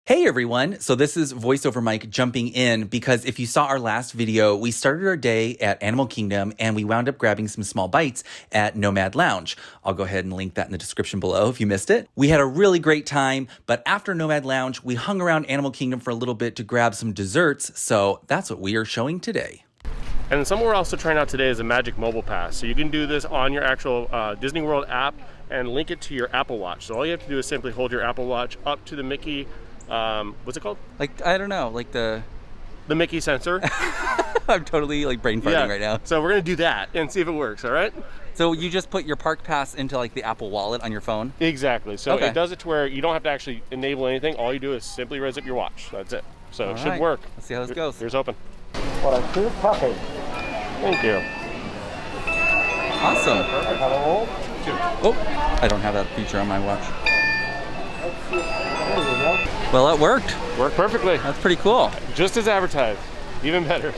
Hey everyone, so this is VoiceOver Mike jumping in because if you saw our last video, we started our day at Animal Kingdom and we wound up grabbing some small bites at Nomad Lounge. I'll go ahead and link that in the description below if you missed it. We had a really great time, but after Nomad Lounge, we hung around Animal Kingdom for a little bit to grab some desserts, so that's what we are showing today. And something we're also trying out today is a Magic Mobile Pass. So you can do this on your actual Disney World app and link it to your Apple Watch. So all you have to do is simply hold your Apple Watch up to the Mickey what's it called? Like, I don't know, like the Mickey sensor. I'm totally like brain farting right now. So we're gonna do that and see if it works, all right? So you just put your park pass into like the Apple Wallet on your phone? Exactly. So Okay. it does it to where you don't have to actually enable anything. All you do is simply raise up your watch. That's it. So it should work. Let's see how this goes. Here's open. What a cute puppy. Thank you. Awesome. Hello. Oh, I don't have that feature on my watch. There you go. Well, it worked. Worked perfectly. That's pretty cool. Just as advertised. Even better.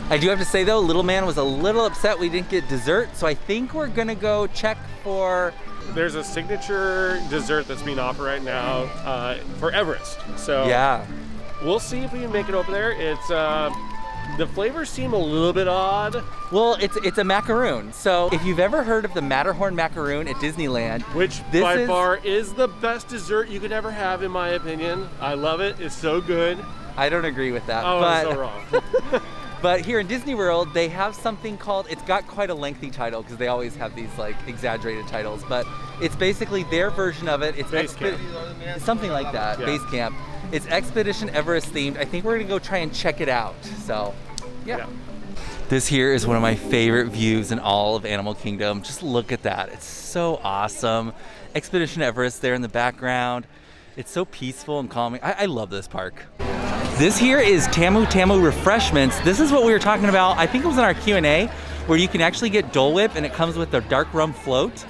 I do have to say though, little man was a little upset we didn't get dessert, so I think we're gonna go check for... There's a signature dessert that's being offered right now for Everest. So yeah, we'll see if we can make it over there. It's the flavors seem a little bit odd. well, it's a macaroon. So if you've ever heard of the Matterhorn macaroon at Disneyland, Which by far is the best dessert you could ever have, in my opinion. I love it. It's so good. I don't agree with that. Oh, but, I'm so wrong. But here in Disney World, they have something called, it's got quite a lengthy title because they always have these like exaggerated titles, but it's basically their version of it. It's Base Camp. something like that, Yeah. Base Camp. It's Expedition Everest themed. I think we're gonna go try and check it out. So, yeah. This here is one of my favorite views in all of Animal Kingdom. Just look at that. It's so awesome. Expedition Everest there in the background. It's so peaceful and calming. I love this park. This here is Tamu Tamu Refreshments. This is what we were talking about. I think it was in our Q&A where you can actually get Dole Whip and it comes with a dark rum float.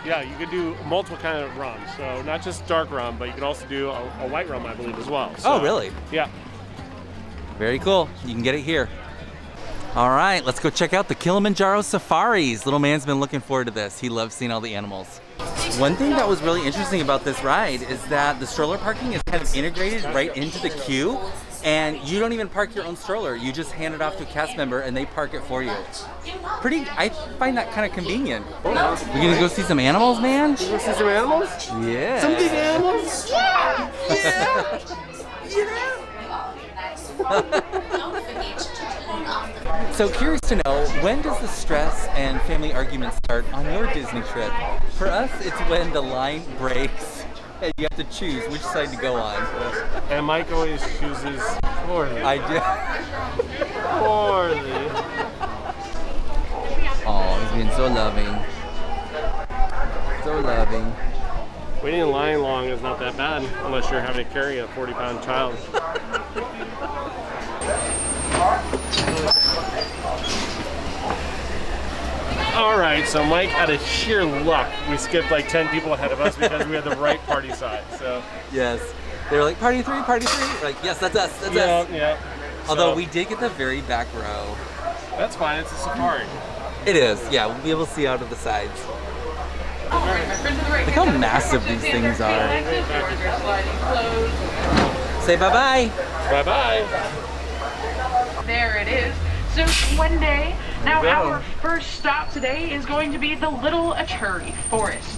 Yeah, you could do multiple kind of rums. So not just dark rum, but you could also do a white rum, I believe, as well. So, Oh, really? Yeah. Very cool. You can get it here. All right, let's go check out the Kilimanjaro Safaris. Little man's been looking forward to this. He loves seeing all the animals. One thing that was really interesting about this ride is that the stroller parking is kind of integrated right into the queue, and you don't even park your own stroller. You just hand it off to a cast member and they park it for you. I find that kind of convenient. We're gonna go see some animals, man? You want to see some animals? Yeah. Some big animals? So curious to know, when does the stress and family arguments start on your Disney trip? For us, it's when the line breaks and you have to choose which side to go on. And Mike always chooses poorly. I do. Poorly. Oh, he's been so loving. So loving. Waiting in line long is not that bad, unless you're having to carry a 40-pound child. All right, so Mike, out of sheer luck, we skipped like 10 people ahead of us because we had the right party side. So Yes. They were like, party three, party three. We're like, yes, that's us, that's us. yeah. Although So, we did get the very back row. that's fine. It's a safari. It is, yeah, we'll be able to see out of the sides. Look how massive these things are. Say bye-bye. Bye bye. There it is. So one day, now our first stop today is going to be the Little Achuri Forest.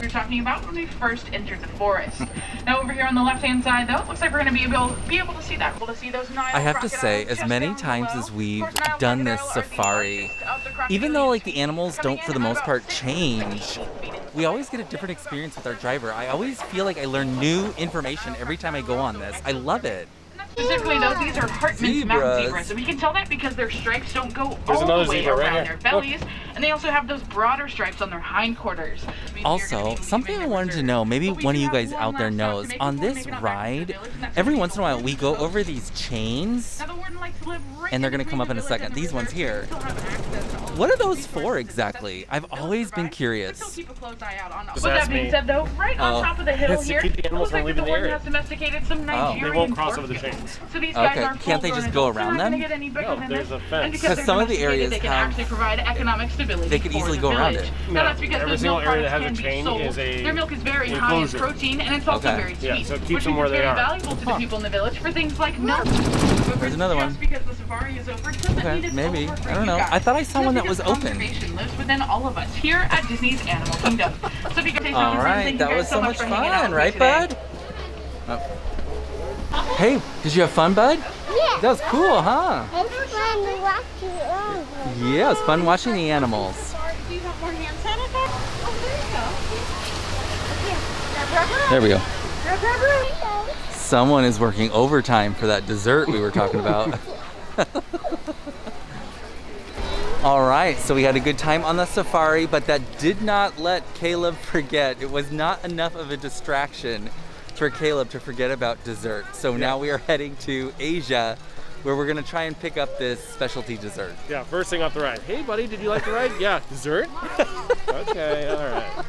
We were talking about when we first entered the forest. Now over here on the left-hand side, though, it looks like we're going to be able to see that. Able to see those Nile I have to say, crocodiles as just many down times below. as we've Of course, Nile done this crocodile are the safari, largest of the even though like the crocodilians animals coming don't for in the most about part 6 change, feet in we always get a different experience with our driver. I always feel like I learn new information every time I go on this. I love it. Specifically though, these are Hartman's mountain Zebras. zebras, and we can tell that because their stripes don't go There's all another the way zebra right around here. their bellies, and they also have those broader stripes on their hindquarters. Means you're gonna Also, be something leaving I in wanted to reserve. know, maybe But we one of do you have guys one out there last stop knows, to make on before this making our way back to the ride, village, and that's every gonna once in a be while we go over these chains, Now, the warden likes to live right and they're in gonna come between up in a the village second. and the These ones reserve, so here. we still have access to all What are those for exactly? I've always been curious. Still keep a close eye out on. Just With that ask being me. said, though, right on top of the hill It's to here, keep the animals looks from like leaving the the one area. has domesticated some They Nigerian won't cross over the porcupines. chains. So these guys Okay, are can't they full-grown just go adults. around They're not them? gonna get any bigger No, than there's this. a fence. And because 'Cause they're some of the domesticated, areas they can have- actually provide economic stability. They could for easily the go around village. it. Now, No, that's because every those single milk area that products has a can be chain sold. is a Their milk is very high in enclosure. protein, and it's also Okay. very sweet. Yeah, so it keeps which them means where it's they very are. valuable to the people in the village for things like milk. There's another one. Just because the safari is over doesn't Okay, mean it's maybe. over for I don't you know. guys. I thought I saw Just one that was because open. Conservation lives within all of us here at Disney's Animal Kingdom. So because All right, that was so much fun, right, Bud? Oh. Hey, did you have fun, Bud? Yeah. That was cool, huh? It's fun to watch you run. Yeah, it was fun watching the animals. Do you want more hand sanitizer? Oh, There we go. There you go. Someone is working overtime for that dessert we were talking about. All right, so we had a good time on the safari, but that did not let Caleb forget. It was not enough of a distraction for Caleb to forget about dessert. So now we are heading to Asia, where we're gonna try and pick up this specialty dessert. Yeah, first thing off the ride. Hey, buddy, did you like the ride? Yeah, dessert? Okay, all right.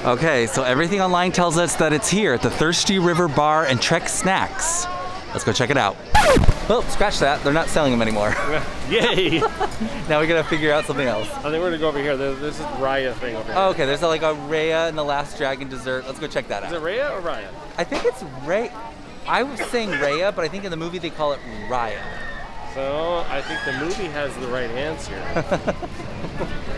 Okay, so everything online tells us that it's here at the Thirsty River Bar and Trek Snacks. Let's go check it out. Oh, scratch that. They're not selling them anymore. Yay! Now we gotta figure out something else. I think we're gonna go over here. This is Raya thing over here. Oh, okay, there's like a Raya and the Last Dragon dessert. Let's go check that Is it out. Raya or Raya? I think it's Ray. I was saying Raya, but I think in the movie they call it Raya. So I think the movie has the right answer.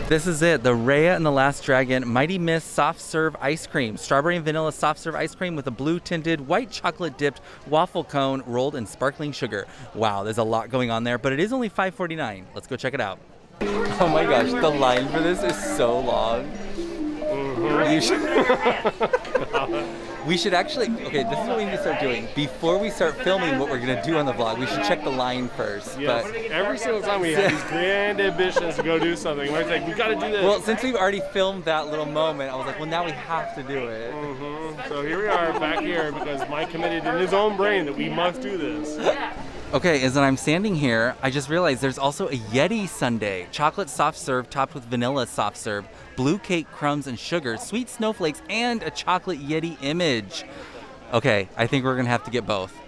This is it, the Raya and the Last Dragon Mighty Miss Soft Serve Ice Cream. Strawberry and vanilla soft serve ice cream with a blue tinted white chocolate dipped waffle cone rolled in sparkling sugar. Wow, there's a lot going on there, but it is only $5.49. Let's go check it out. Oh my gosh, the line for this is so long. You should- we should actually, okay, this is what we need to start doing. Before we start filming what we're gonna do on the vlog, we should check the line first. Yes. But Every single time we have these grand ambitions to go do something, we're like, we gotta do this. well, since we've already filmed that little moment, I was like, well, now we have to do it. So here we are back here because Mike committed in his own brain that we must do this. Okay, as I'm standing here, I just realized there's also a Yeti sundae, chocolate soft serve topped with vanilla soft serve, blue cake crumbs and sugar, sweet snowflakes, and a chocolate Yeti image. Okay, I think we're gonna have to get both.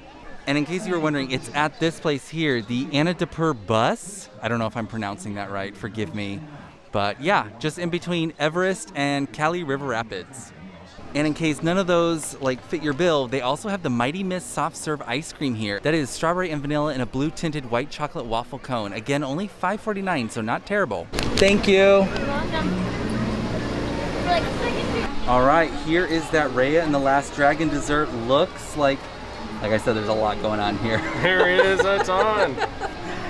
And in case you were wondering, it's at this place here, the Anandapur bus. I don't know if I'm pronouncing that right, forgive me. But yeah, just in between Everest and Cali River Rapids. And in case none of those like fit your bill, they also have the Mighty Miss Soft Serve ice cream here. That is strawberry and vanilla in a blue tinted white chocolate waffle cone. Again, only $5.49, so not terrible. Thank you. All right, here is that Raya and the Last Dragon dessert. Looks like I said, there's a lot going on here. There is a ton.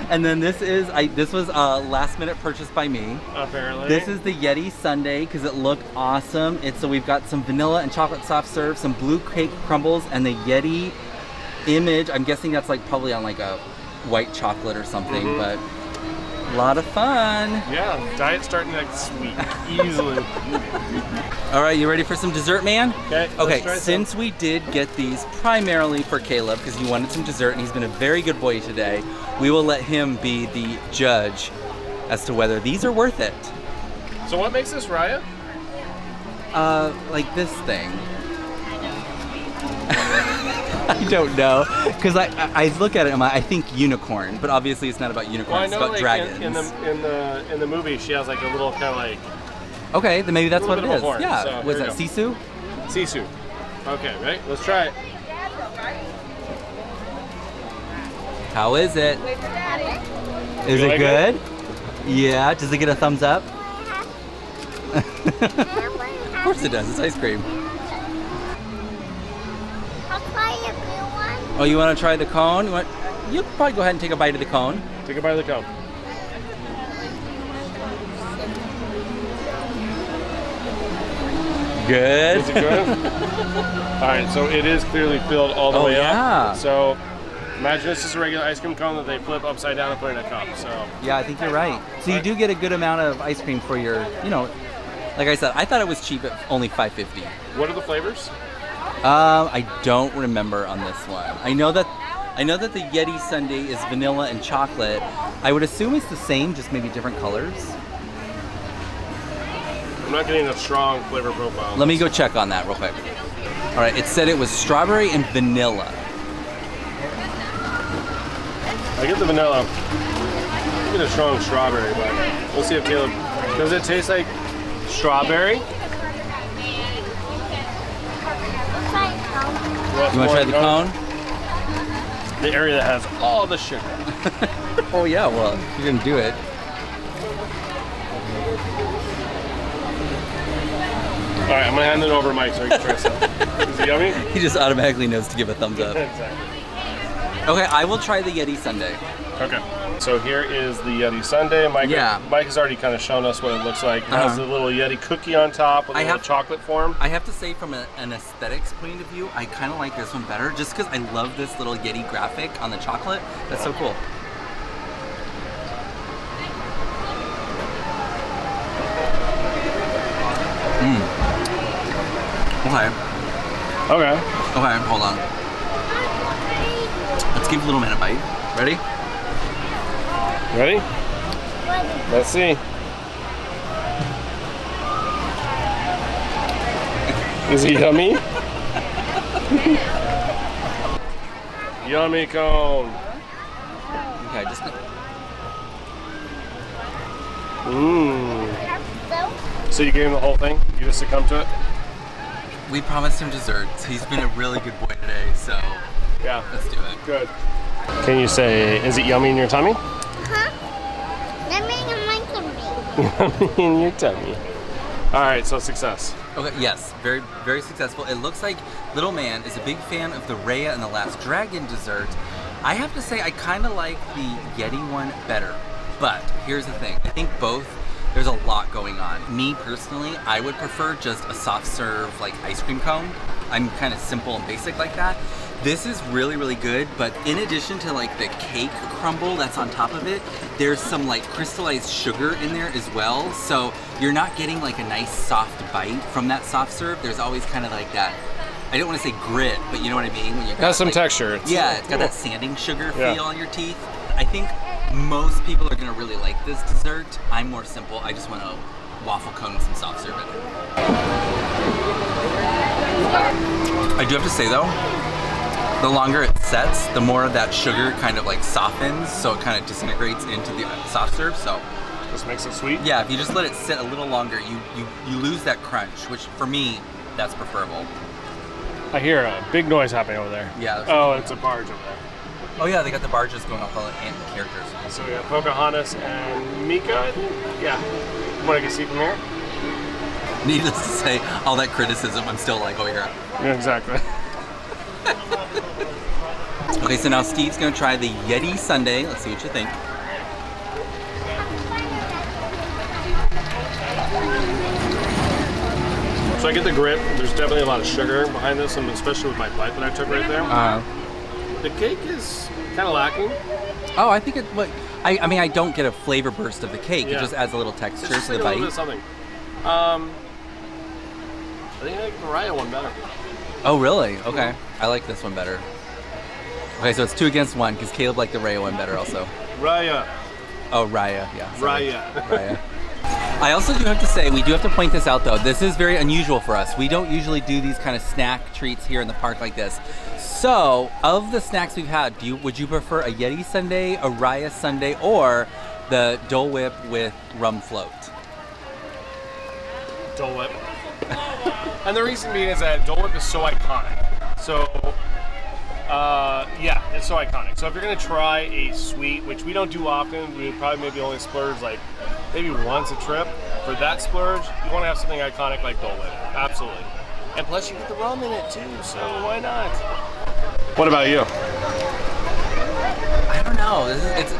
And then this is, this was a last minute purchase by me. Apparently. This is the Yeti sundae because it looked awesome. So we've got some vanilla and chocolate soft serve, some blue cake crumbles, and the Yeti image. I'm guessing that's like probably on like a white chocolate or something, but a lot of fun. Yeah, diet's starting to get sweet easily. All right, you ready for some dessert, man? Okay. Okay, since we did get these primarily for Caleb because he wanted some dessert and he's been a very good boy today, we will let him be the judge as to whether these are worth it. So what makes this Raya? Like this thing. I don't know, because I look at it and I think unicorn, but obviously it's not about unicorns. Well, I It's know about like dragons. in the movie she has like a little kind of like Okay, then maybe that's a what it little is. bit of a horn, Yeah. so Was here that we sisu? sisu. Okay, right? Let's try it. How is it? Is You it like good? Yeah. Does it get a thumbs up? Of course it does. It's ice cream. I'll try a blue one. Oh, you want to try the cone? You'll probably go ahead and take a bite of the cone. Take a bite of the cone. Good. Is it good? All right, so it is clearly filled all the Oh, way yeah. up. So imagine this is a regular ice cream cone that they flip upside down and put in a cup. So Yeah, I think you're right. So you do get a good amount of ice cream for your, like I said, I thought it was cheap at only $5.50. what are the flavors? I don't remember on this one. I know that I know that the Yeti sundae is vanilla and chocolate. I would assume it's the same, just maybe different colors. I'm not getting a strong flavor profile. Let me go check on that real quick. All right, it said it was strawberry and vanilla. I get the vanilla. I get a strong strawberry, but we'll see if Caleb. Does it taste like strawberry? You want to try the cone? The area that has all the sugar. Oh yeah, well, you're gonna do it. All right, I'm gonna hand it over to Mike so he can try some. Is it yummy? He just automatically knows to give a thumbs up. Exactly. Okay, I will try the Yeti sundae. Okay. So here is the Yeti sundae. Mike has already kind of shown us what it looks like. It has the little Yeti cookie on top with a little chocolate form. I have to say, from an aesthetics point of view, I kind of like this one better, just because I love this little Yeti graphic on the chocolate. That's so cool. Okay. Okay. Okay, hold on. Let's give little man a bite. Ready? Ready? Let's see. Is it yummy? Yummy cone. Okay, just. Mmm. So you gave him the whole thing? You just succumbed to it? We promised him desserts. He's been a really good boy today, so yeah, let's do it. Good. Can you say, is it yummy in your tummy? Huh? Yummy in my tummy. Yummy in your tummy. All right, so success. Okay, yes, very, very successful. It looks like Little Man is a big fan of the Raya and the Last Dragon dessert. I have to say, I kind of like the Yeti one better. But here's the thing, I think both, there's a lot going on. Me personally, I would prefer just a soft serve like ice cream cone. I'm kind of simple and basic like that. This is really, really good, but in addition to like the cake crumble that's on top of it, there's some like crystallized sugar in there as well. So you're not getting like a nice soft bite from that soft serve. There's always kind of like that, I don't want to say grit, but you know what I mean? When you has some texture. It's got that sanding sugar feel on your teeth. I think most people are gonna really like this dessert. I'm more simple. I just want a waffle cone with some soft serve in it. I do have to say though, the longer it sets, the more of that sugar kind of like softens, so it kind of disintegrates into the soft serve. So just makes it sweet. Yeah, if you just let it sit a little longer, you lose that crunch, which for me, that's preferable. I hear a big noise happening over there. Yeah. Oh, it's a barge over there. Oh yeah, they got the barges going off all the characters. So we have Pocahontas and Mika, I think? Yeah. From what I can see from here. Needless to say, all that criticism, I'm still like, oh yeah. Yeah, exactly. Okay, so now Steve's gonna try the Yeti sundae. Let's see what you think. So I get the grit. There's definitely a lot of sugar behind this, and especially with my bite that I took right there. The cake is kind of lacking. Oh, I think it. I mean, I don't get a flavor burst of the cake. It just adds a little texture to the bite. A little bit of something. I think I like the Raya one better. Oh, really? Okay. I like this one better. Okay, so it's 2 against 1 because Caleb liked the Raya one better also. Raya. Oh, Raya. Yeah. Sorry. Raya. I also do have to say, we do have to point this out though. This is very unusual for us. We don't usually do these kind of snack treats here in the park like this. So, of the snacks we've had, would you prefer a Yeti sundae, a Raya sundae, or the Dole Whip with rum float? Dole Whip. And the reason being is that Dole Whip is so iconic. So, yeah, it's so iconic. So if you're gonna try a sweet, which we don't do often, we would probably maybe only splurge like maybe once a trip. For that splurge, you want to have something iconic like Dole Whip. Absolutely. And plus you get the rum in it too, so why not? What about you? I don't know.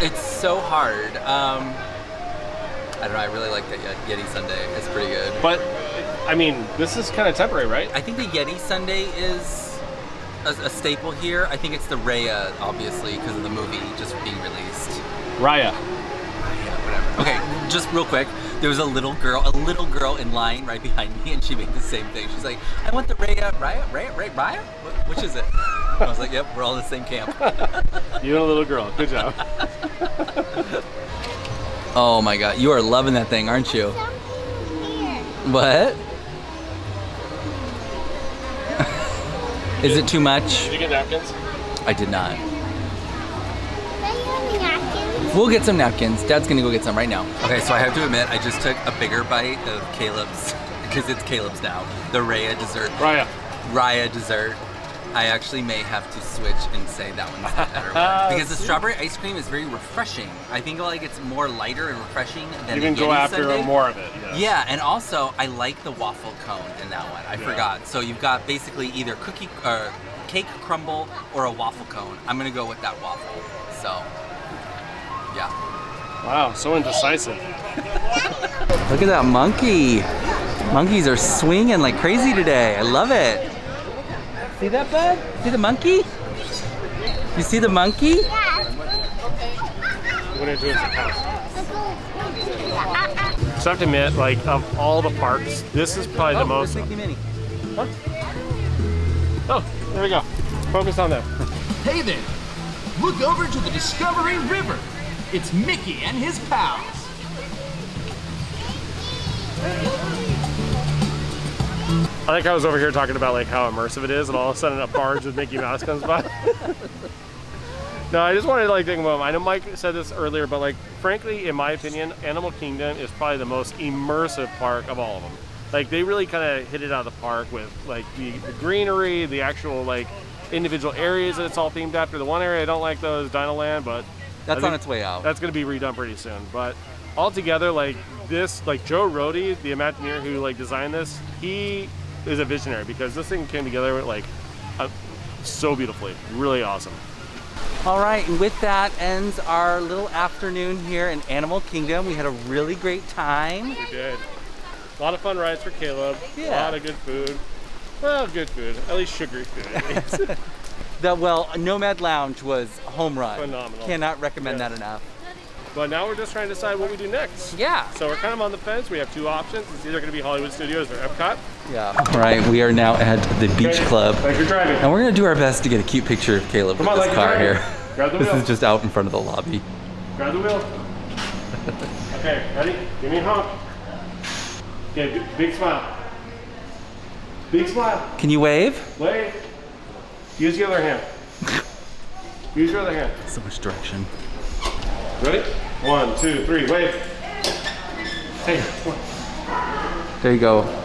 It's so hard. I don't know. I really like that Yeti sundae. It's pretty good. But I mean, this is kind of temporary, right? I think the Yeti sundae is a staple here. I think it's the Raya, obviously, because of the movie just being released. Raya. Whatever. Okay, just real quick. There was a little girl in line right behind me, and she made the same thing. She's like, "I want the Raya." Which is it? I was like, yep, we're all in the same camp. You and a little girl. Good job. Oh my God, you are loving that thing, aren't you? What? Is it too much? Did you get napkins? I did not. We'll get some napkins. Dad's gonna go get some right now. Okay, so I have to admit, I just took a bigger bite of Caleb's, because it's Caleb's now, the Raya dessert. Raya dessert. I actually may have to switch and say that one's the better one. Because the strawberry ice cream is very refreshing. I think like it's more lighter and refreshing than You the can go Yeti after sundae. more of it. Yes. Yeah, and also I like the waffle cone in that one. I forgot. So you've got basically either cake crumble or a waffle cone. I'm gonna go with that waffle. So, yeah. Wow, so indecisive. Look at that monkey. Monkeys are swinging like crazy today. I love it. See that, bud? See the monkey? You see the monkey? What are you doing? So I have to admit, like, of all the parks, this is probably the most. Mickey Minnie. Huh? Oh, there we go. Focus on that. Hey there! Look over to the Discovery River. It's Mickey and his pals. I think I was over here talking about like how immersive it is, and all of a sudden a barge with Mickey Mouse comes by. No, I just wanted to like take a moment. I know Mike said this earlier, but like frankly, in my opinion, Animal Kingdom is probably the most immersive park of all of them. Like they really kind of hit it out of the park with like the greenery, the actual like individual areas that it's all themed after. The one area I don't like though is Dino Land, but That's on its way out. that's going to be redone pretty soon. But altogether, like this, like Joe Rohde, the Imagineer who like designed this, he is a visionary because this thing came together like so beautifully, really awesome. All right, and with that ends our little afternoon here in Animal Kingdom. We had a really great time. We did. A lot of fun rides for Caleb. Yeah. A lot of good food. Well, good food. At least sugary food. At least. Nomad Lounge was home run. Phenomenal. Cannot recommend Yeah. that enough. But now we're just trying to decide what we do next. Yeah. So we're kind of on the fence. We have two options. It's either going to be Hollywood Studios or Epcot. Yeah. All right, we are now at the Beach Club. Thanks for driving. And we're gonna do our best to get a cute picture of Caleb Come with on, this like car you're here. driving. Grab the This wheel. is just out in front of the lobby. Grab the wheel. Okay, ready? Give me a honk. Okay, big smile. Big smile. Can you wave? Wave. Use the other hand. Use your other hand. So much direction. Ready? 1, 2, 3, wave. Hey, come on. There you go.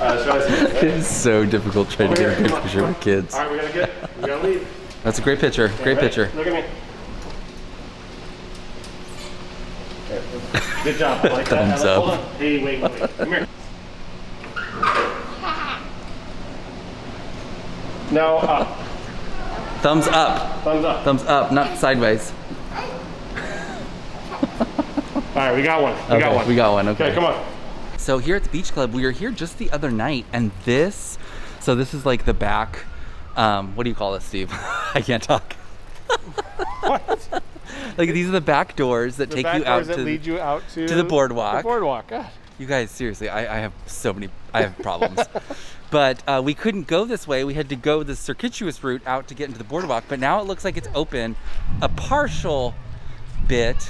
It's so difficult trying to get a good picture with kids. All right, we gotta leave. That's a great picture. Great Ready? picture. Look at me. Okay, good job. Like that. Thumbs Hold up. on. Hey, wait. Come here. Now up. Thumbs up. Thumbs up. Thumbs up, not sideways. All right, we got one. We got one. Okay. Okay, come on. So here at the Beach Club, we were here just the other night, and this is like the back, what do you call this, Steve? I can't talk. What? Like these are the back doors that take you out that to, lead you out to the boardwalk. The boardwalk. God. You guys, seriously, I have problems. But we couldn't go this way. We had to go the circuitous route out to get into the boardwalk, but now it looks like it's open a partial bit.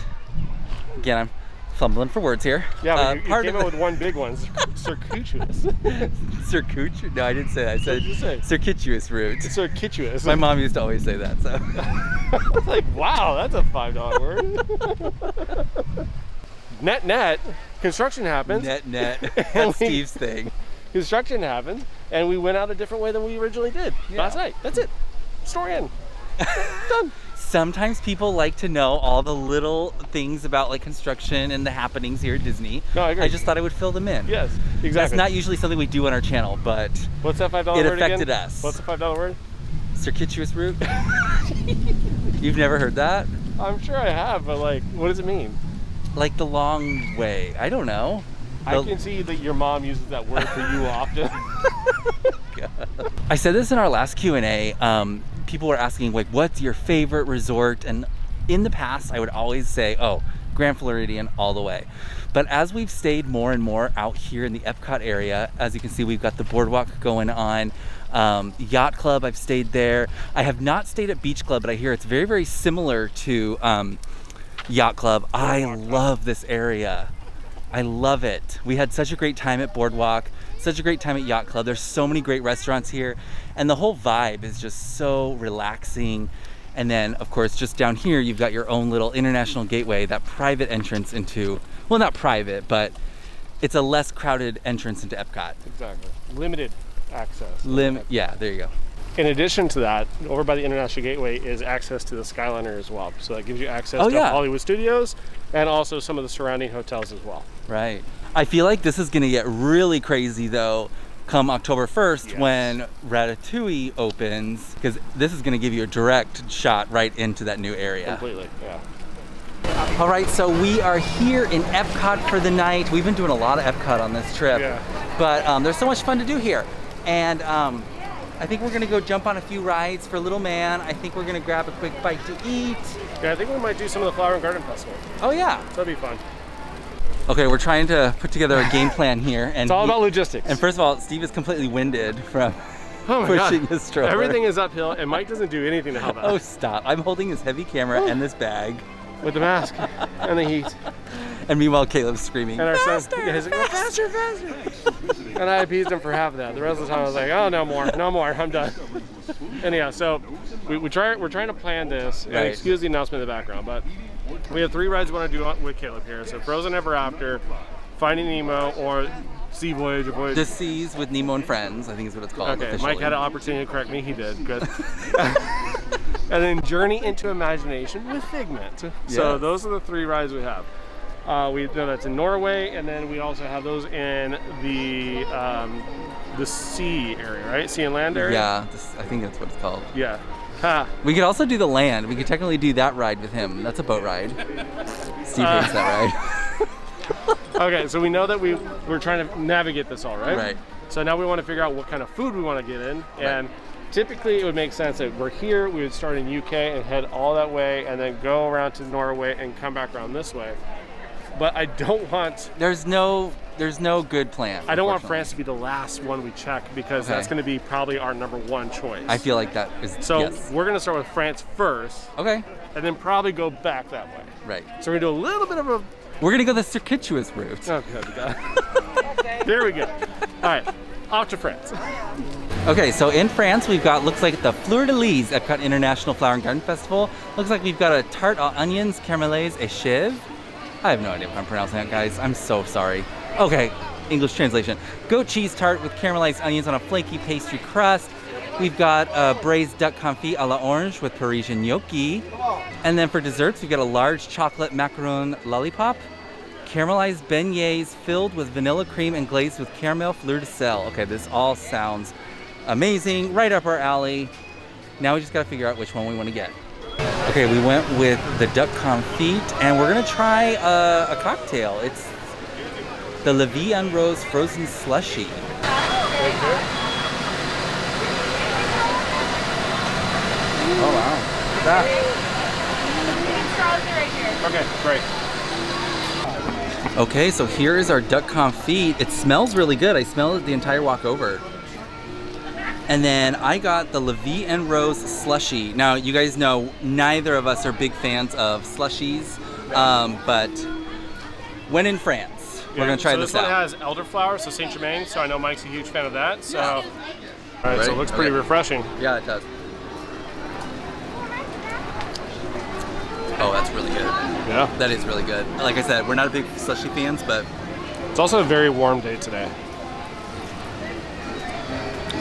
Again, I'm fumbling for words here. Yeah, but you part came of up with one big one. Circuitous. circuitous. No, I didn't say that. I said What did you say? circuitous route. Circuitous. My mom used to always say that. So Like, wow, that's a $5 word. Net. Construction happens. net. That's Steve's thing. Construction happened, and we went out a different way than we originally did last night. That's it. Story in. Done. Sometimes people like to know all the little things about like construction and the happenings here at Disney. No, I agree. I just thought I would fill them in. Yes, exactly. That's not usually something we do on our channel, but What's that $5 it word again? affected us. What's the $5 word? Circuitous route. You've never heard that? I'm sure I have, but like, what does it mean? Like the long way. I don't know. I can see that your mom uses that word for you often. I said this in our last Q&A. People were asking like, what's your favorite resort? And in the past, I would always say, oh, Grand Floridian all the way. But as we've stayed more and more out here in the Epcot area, as you can see, we've got the Boardwalk going on. Yacht Club, I've stayed there. I have not stayed at Beach Club, but I hear it's very, very similar to Yacht Club. I love this area. I love it. We had such a great time at Boardwalk, such a great time at Yacht Club. There's so many great restaurants here, and the whole vibe is just so relaxing. And then, of course, just down here, you've got your own little international gateway, that private entrance into, well, not private, but it's a less crowded entrance into Epcot. Exactly. Limited access. Yeah, there you go. In addition to that, over by the International Gateway is access to the Skyliner as well. So that gives you access to Hollywood Studios and also some of the surrounding hotels as well. Right. I feel like this is going to get really crazy, though, come October 1st when Ratatouille opens, because this is going to give you a direct shot right into that new area. Completely, yeah. All right, so we are here in Epcot for the night. We've been doing a lot of Epcot on this trip, but there's so much fun to do here. And I think we're gonna go jump on a few rides for little man. I think we're gonna grab a quick bite to eat. Yeah, I think we might do some of the Flower and Garden Festival. Oh yeah. So that'd be fun. Okay, we're trying to put together a game plan here. And it's all about logistics. And first of all, Steve is completely winded from pushing his stroller. Everything is uphill and Mike doesn't do anything to help out. Oh, stop. I'm holding his heavy camera and this bag. With the mask and the heat. And meanwhile, Caleb's screaming, and our faster, son, he's like, faster, faster. And I appeased him for half of that. The rest of the time I was like, oh, no more, I'm done. Anyhow, so we're trying to plan this, and excuse the announcement in the background, but we have 3 rides we want to do with Caleb here. So Frozen Ever After, Finding Nemo, or Sea Voyage or Voyage. The Seas with Nemo and Friends, I think is what it's called. Okay, officially. Mike had an opportunity to correct me, he did, good. And then Journey into Imagination with Figment. Yes. So those are the 3 rides we have. We know that's in Norway, and then we also have those in the sea area, right? Sea and land area? Yeah, I think that's what it's called. Yeah. Ha. We could also do the land. We could technically do that ride with him. That's a boat ride. Steve hates that ride. Okay, so we know that we're trying to navigate this all, right? Right. So now we want to figure out what kind of food we want to get in, and typically it would make sense that we're here, we would start in UK and head all that way, and then go around to Norway and come back around this way. But I don't want... There's no good plan. I don't want France to be the last one we check, because that's going to be probably our #1 choice. I feel like that is... So we're going to start with France first. Okay. And then probably go back that way. Right. So we're going to do a little bit of a... We're going to go the circuitous route. Oh, good. There we go. All right. Off to France. Okay, so in France, we've got, looks like the Fleur de Lis Epcot International Flower and Garden Festival. Looks like we've got a tarte aux onions, caramelés et chèvre. I have no idea if I'm pronouncing that, guys. I'm so sorry. Okay, English translation. Goat cheese tart with caramelized onions on a flaky pastry crust. We've got a braised duck confit à la orange with Parisian gnocchi. And then for desserts, we've got a large chocolate macaron lollipop. Caramelized beignets filled with vanilla cream and glazed with caramel fleur de sel. Okay, this all sounds amazing, right up our alley. Now we just gotta figure out which one we want to get. Okay, we went with the duck confit, and we're gonna try a cocktail. It's the La Vie en Rose frozen slushy. Oh wow! Look at that. Okay, great. Okay, so here is our duck confit. It smells really good. I smelled it the entire walk over. And then I got the La Vie en Rose slushy. Now, you guys know neither of us are big fans of slushies, but when in France, we're gonna try this out. This one has elderflower, so Saint Germain. So I know Mike's a huge fan of that. So, all right, Ready? so it looks pretty refreshing. Yeah, it does. Oh, that's really good. Yeah, that is really good. Like I said, we're not a big slushy fans, but it's also a very warm day today.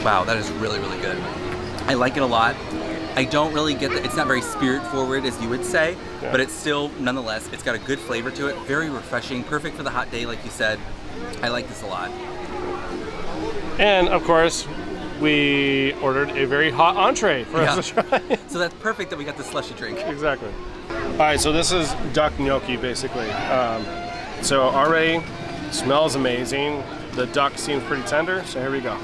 Wow, that is really, really good. I like it a lot. I don't really get it's not very spirit forward as you would say, but it's still, nonetheless, it's got a good flavor to it. Very refreshing, perfect for the hot day, like you said. I like this a lot. And of course, we ordered a very hot entree for us to try. So that's perfect that we got the slushy drink. Exactly. All right, so this is duck gnocchi, basically. So already smells amazing. The duck seems pretty tender, so here we go.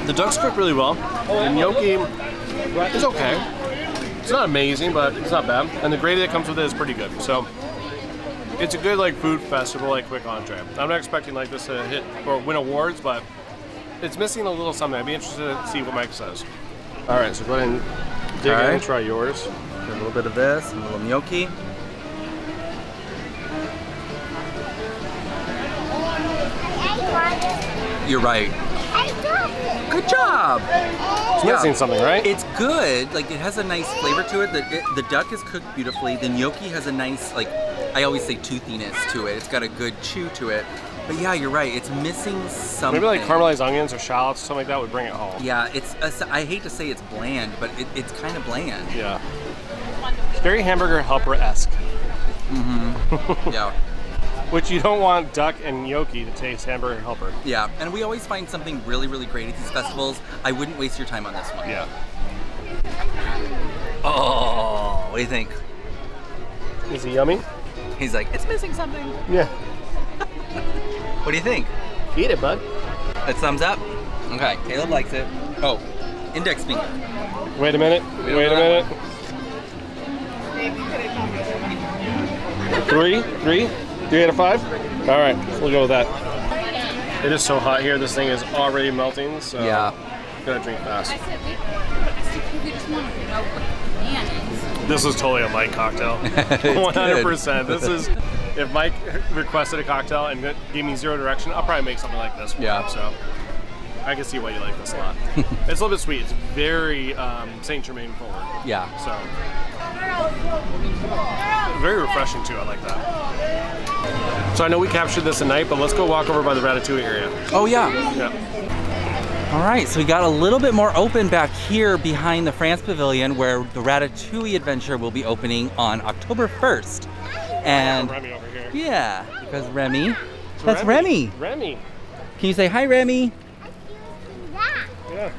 The duck's cooked really well. The gnocchi is okay. It's not amazing, but it's not bad. And the gravy that comes with it is pretty good. So it's a good like food festival, like quick entree. I'm not expecting like this to hit or win awards, but it's missing a little something. I'd be interested to see what Mike says. All right, so go ahead and dig in and try yours. Get a little bit of this, and a little gnocchi. You're right. Good job. It's missing something, right? It's good. Like, it has a nice flavor to it. The duck is cooked beautifully. The gnocchi has a nice, like, I always say toothiness to it. It's got a good chew to it. But yeah, you're right. It's missing something. Maybe like caramelized onions or shallots or something like that would bring it home. Yeah, I hate to say it's bland, but it's kind of bland. Yeah. It's very hamburger helper-esque. Mm-hmm. Yeah. Which you don't want duck and gnocchi to taste hamburger helper. Yeah, and we always find something really, really great at these festivals. I wouldn't waste your time on this one. Yeah. Oh, what do you think? Is it yummy? He's like, it's missing something. Yeah. What do you think? Eat it, bud. A thumbs up? Okay, Caleb likes it. Oh, index finger. Wait a minute. Wait a minute. 3 out of 5? All right, we'll go with that. It is so hot here. This thing is already melting, so yeah. Gotta drink fast. This is totally a Mike cocktail. 100%. This is, if Mike requested a cocktail and gave me zero direction, I'll probably make something like this for him. So I can see why you like this a lot. It's a little bit sweet. It's very Saint Germain forward. Yeah. So very refreshing too. I like that. So I know we captured this at night, but let's go walk over by the Ratatouille area. Oh yeah. Yeah. All right, so we got a little bit more open back here behind the France Pavilion, where the Ratatouille adventure will be opening on October 1st. And Remy over here. yeah, because Remy. That's Remy. Remy. Can you say hi, Remy? Yeah.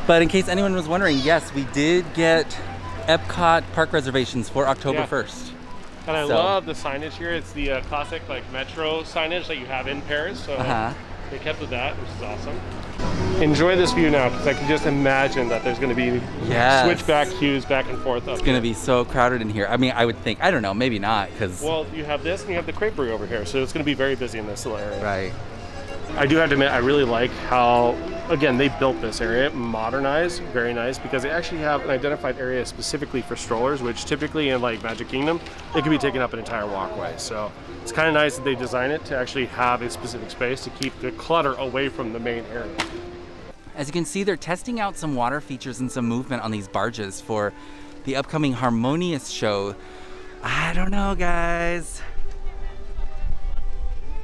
But in case anyone was wondering, yes, we did get Epcot park reservations for October 1st. And I love the signage here. It's the classic like metro signage that you have in Paris. So they kept with that, which is awesome. Enjoy this view now, because I can just imagine that there's going to be switchback queues back and forth. It's going to be so crowded in here. I mean, I would think, I don't know, maybe not, because... Well, you have this and you have the creperie over here, so it's going to be very busy in this little area. Right. I do have to admit, I really like how, again, they built this area, modernized, very nice, because they actually have an identified area specifically for strollers, which typically in like Magic Kingdom, it can be taking up an entire walkway. So it's kind of nice that they design it to actually have a specific space to keep the clutter away from the main area. As you can see, they're testing out some water features and some movement on these barges for the upcoming Harmonious show. I don't know, guys.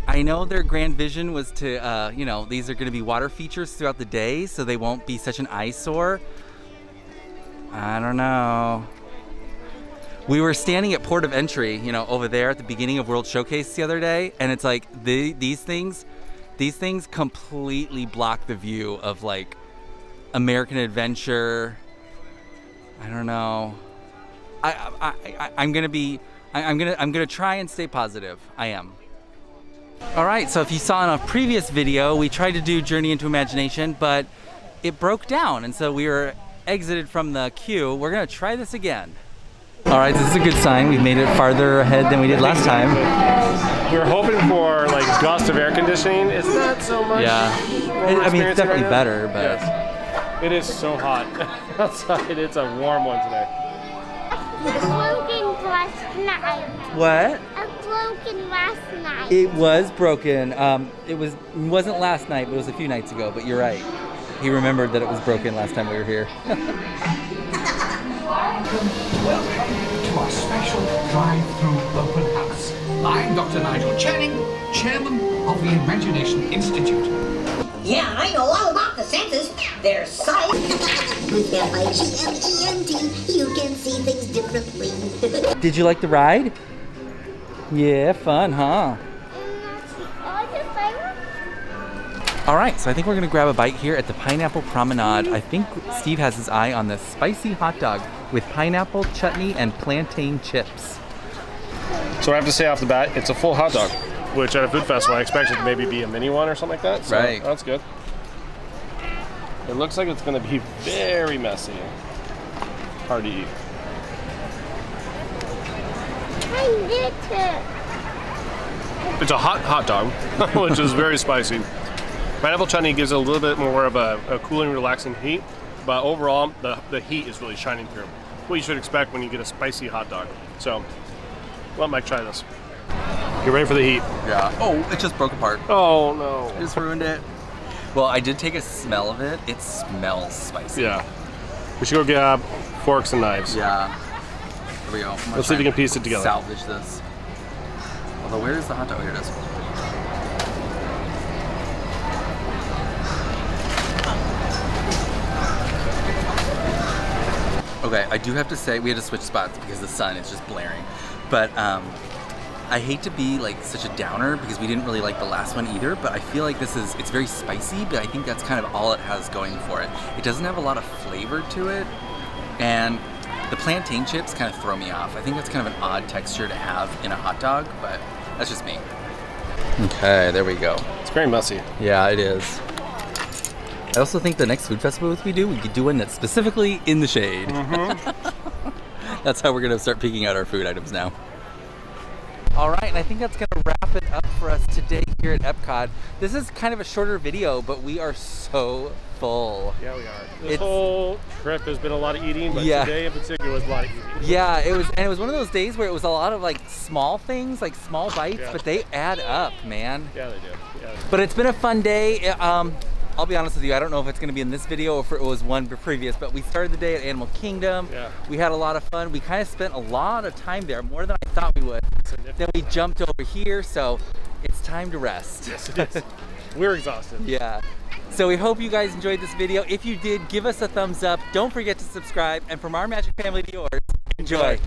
I know their grand vision was to, you know, these are going to be water features throughout the day, so they won't be such an eyesore. I don't know. We were standing at Port of Entry, you know, over there at the beginning of World Showcase the other day, and it's like these things completely block the view of like American Adventure. I don't know. I'm gonna try and stay positive. I am. All right, so if you saw in a previous video, we tried to do Journey into Imagination, but it broke down, and so we were exited from the queue. We're gonna try this again. All right, this is a good sign. We've made it farther ahead than we did last time. We were hoping for like gust of air conditioning. It's not so much. Yeah, I mean, it's definitely better, but. Yes. It is so hot outside. It's a warm one today. Broken last night. What? Broken last night. It was broken. It wasn't last night, but it was a few nights ago. But you're right. He remembered that it was broken last time we were here. Welcome to our special drive-through open house. I'm Dr. Nigel Channing, chairman of the Imagination Institute. Yeah, I know all about the senses. They're sight. With F-I-G-M-E-N-T, you can see things differently. Did you like the ride? Yeah, fun, huh? All right, so I think we're gonna grab a bite here at the Pineapple Promenade. I think Steve has his eye on the spicy hot dog with pineapple, chutney, and plantain chips. So I have to say off the bat, it's a full hot dog, which at a food festival I expected to maybe be a mini one or something like that. So right. That's good. It looks like it's gonna be very messy. hard to eat. I get it. It's a hot dog, which is very spicy. Pineapple chutney gives it a little bit more of a cooling, relaxing heat, but overall, the heat is really shining through. What you should expect when you get a spicy hot dog. So, let Mike try this. You ready for the heat? Yeah. Oh, it just broke apart. Oh no. I just ruined it. Well, I did take a smell of it. It smells spicy. Yeah. We should go grab forks and knives. Yeah. Here we go. Let's see if we can piece it together. Salvage this. Although, where is the hot dog? Here it is. Okay, I do have to say, we had to switch spots because the sun is just blaring. But I hate to be like such a downer because we didn't really like the last one either, but I feel like it's very spicy, but I think that's kind of all it has going for it. It doesn't have a lot of flavor to it, and the plantain chips kind of throw me off. I think that's kind of an odd texture to have in a hot dog, but that's just me. Okay, there we go. It's very messy. Yeah, it is. I also think the next food festival we could do one that's specifically in the shade. That's how we're gonna start picking out our food items now. All right, and I think that's gonna wrap it up for us today here at Epcot. This is kind of a shorter video, but we are so full. Yeah, we are. This whole trip has been a lot of eating, but Yeah. today in particular was a lot of eating. Yeah, it was one of those days where it was a lot of like small things, like small bites, Yeah. but they add up, man. Yeah, they do. Yeah, they do. But it's been a fun day. I'll be honest with you, I don't know if it's gonna be in this video or if it was one previous, but we started the day at Animal Kingdom. Yeah. We had a lot of fun. We kind of spent a lot of time there, more than I thought we would. Then we jumped over here, so it's time to rest. Yes, it is. We're exhausted. Yeah. So we hope you guys enjoyed this video. If you did, give us a thumbs up. Don't forget to subscribe. And from our magic family to yours, enjoy.